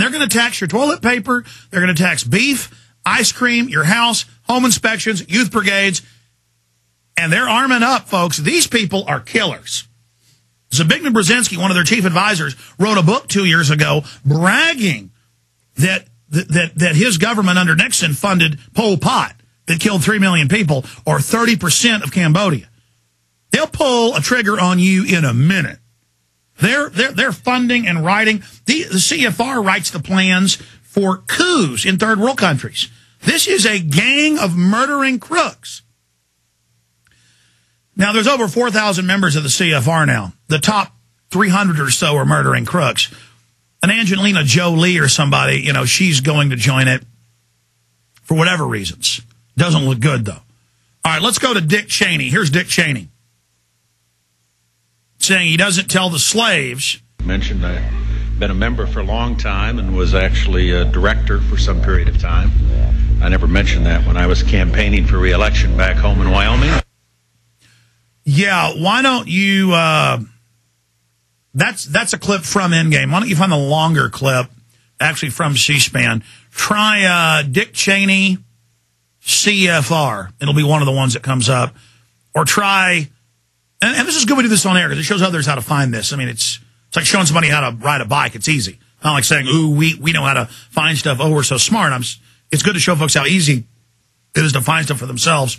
And they're going to tax your toilet paper. They're going to tax beef, ice cream, your house, home inspections, youth brigades. And they're arming up, folks. These people are killers. Zbigniew Brzezinski, one of their chief advisors, wrote a book 2 years ago bragging that his government under Nixon funded Pol Pot that killed 3 million people, or 30% of Cambodia. They'll pull a trigger on you in a minute. They're funding and writing. The CFR writes the plans for coups in third world countries. This is a gang of murdering crooks. Now, there's over 4,000 members of the CFR now. The top 300 or so are murdering crooks. And Angelina Jolie or somebody, you know, she's going to join it for whatever reasons. Doesn't look good, though. All right, let's go to Dick Cheney. Here's Dick Cheney saying he doesn't tell the slaves. Mentioned I've been a member for a long time and was actually a director for some period of time. I never mentioned that when I was campaigning for re-election back home in Wyoming. Yeah, why don't you, that's a clip from Endgame. Why don't you find the longer clip, actually from C-SPAN. Try Dick Cheney CFR. It'll be one of the ones that comes up. Or try, and this is good we do this on air because it shows others how to find this. I mean, it's like showing somebody how to ride a bike. It's easy. Not like saying, ooh, we know how to find stuff. Oh, we're so smart. It's good to show folks how easy it is to find stuff for themselves.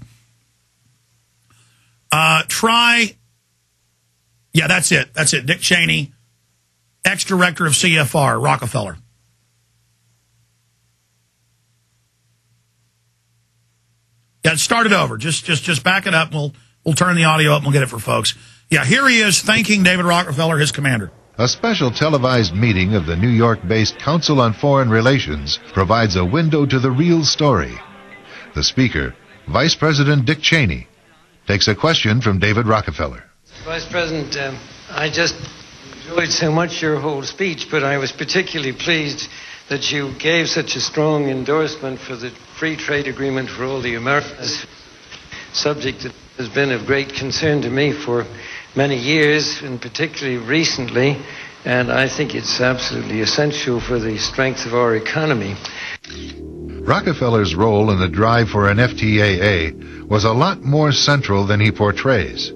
Yeah, that's it. That's it. Dick Cheney, ex-director of CFR, Rockefeller. Yeah, start it over. Just back it up. We'll turn the audio up and we'll get it for folks. Yeah, here he is thanking David Rockefeller, his commander. A special televised meeting of the New York-based Council on Foreign Relations provides a window to the real story. The speaker, Vice President Dick Cheney, takes a question from David Rockefeller. Vice President, I just enjoyed so much your whole speech, but I was particularly pleased that you gave such a strong endorsement for the free trade agreement for all the Americas, subject that has been of great concern to me for many years, and particularly recently, and I think it's absolutely essential for the strength of our economy. Rockefeller's role in the drive for an FTAA was a lot more central than he portrays.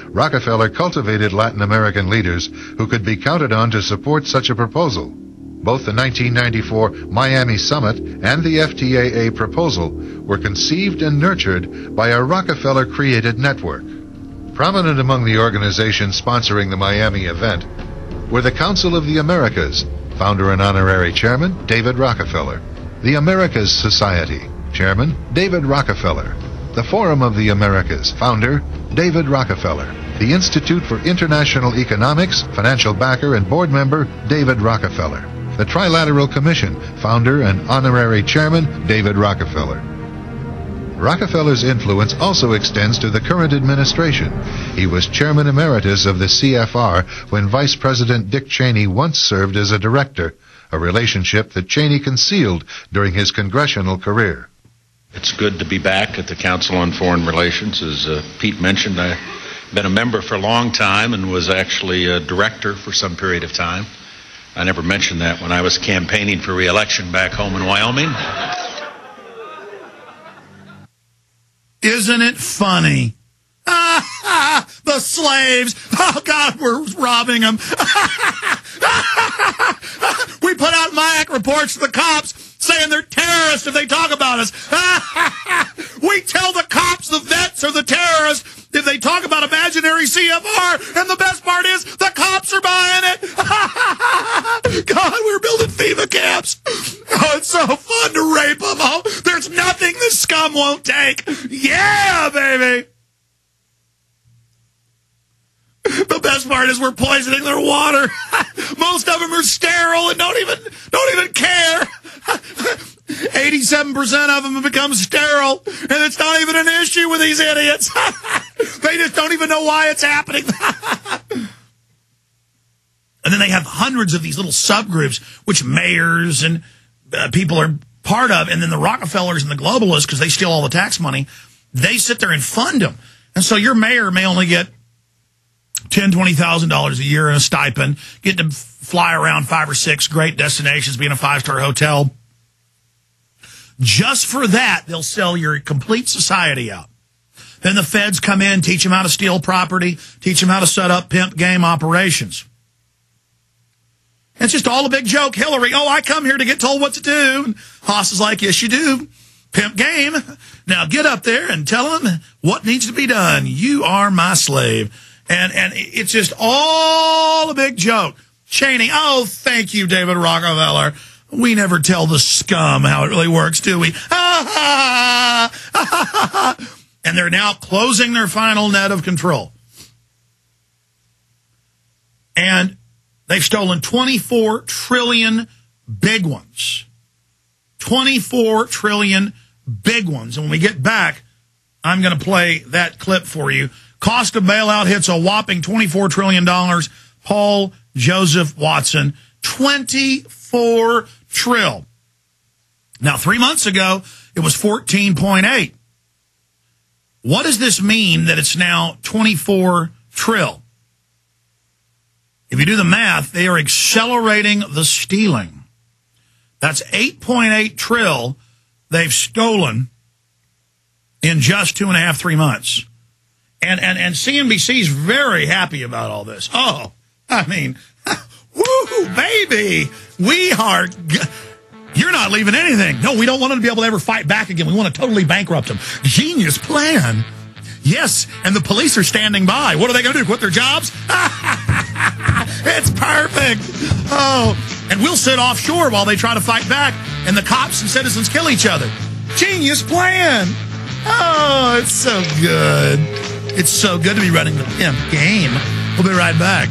Rockefeller cultivated Latin American leaders who could be counted on to support such a proposal. Both the 1994 Miami Summit and the FTAA proposal were conceived and nurtured by a Rockefeller-created network. Prominent among the organizations sponsoring the Miami event were the Council of the Americas, founder and honorary chairman David Rockefeller, the Americas Society, chairman David Rockefeller, the Forum of the Americas, founder David Rockefeller, the Institute for International Economics, financial backer and board member David Rockefeller, the Trilateral Commission, founder and honorary chairman David Rockefeller. Rockefeller's influence also extends to the current administration. He was chairman emeritus of the CFR when Vice President Dick Cheney once served as a director, a relationship that Cheney concealed during his congressional career. It's good to be back at the Council on Foreign Relations. As Pete mentioned, I've been a member for a long time and was actually a director for some period of time. I never mentioned that when I was campaigning for re-election back home in Wyoming. Isn't it funny? The slaves. Oh, God, we're robbing them. We put out MIAC reports to the cops saying they're terrorists if they talk about us. We tell the cops the vets are the terrorists if they talk about imaginary CFR. And the best part is the cops are buying it. God, we're building FEMA camps. Oh, it's so fun to rape them. Oh, there's nothing this scum won't take. Yeah, baby. The best part is we're poisoning their water. Most of them are sterile and don't even care. 87% of them have become sterile, and it's not even an issue with these idiots. They just don't even know why it's happening. And then they have hundreds of these little subgroups, which mayors and people are part of, and then the Rockefellers and the globalists, because they steal all the tax money, they sit there and fund them. And so your mayor may only get $20,000 a year in a stipend, get to fly around 5 or 6 great destinations, be in a 5-star hotel. Just for that, they'll sell your complete society out. Then the feds come in, teach them how to steal property, teach them how to set up pimp game operations. It's just all a big joke. Hillary, oh, I come here to get told what to do. And Haas is like, yes, you do. Pimp game. Now get up there and tell them what needs to be done. You are my slave. And it's just all a big joke. Cheney, oh, thank you, David Rockefeller. We never tell the scum how it really works, do we? And they're now closing their final net of control. And they've stolen 24 trillion big ones. 24 trillion big ones. And when we get back, I'm going to play that clip for you. Cost of bailout hits a whopping $24 trillion. Paul Joseph Watson, 24 trill. Now, 3 months ago, it was 14.8. What does this mean that it's now 24 trill? If you do the math, they are accelerating the stealing. That's 8.8 trill they've stolen in just 2.5, 3 months. And CNBC's very happy about all this. Oh, I mean, woo, baby, you're not leaving anything. No, we don't want them to be able to ever fight back again. We want to totally bankrupt them. Genius plan. Yes, and the police are standing by. What are they going to do, quit their jobs? It's perfect. Oh, and we'll sit offshore while they try to fight back, and the cops and citizens kill each other. Genius plan. Oh, it's so good. It's so good to be running the pimp game. We'll be right back.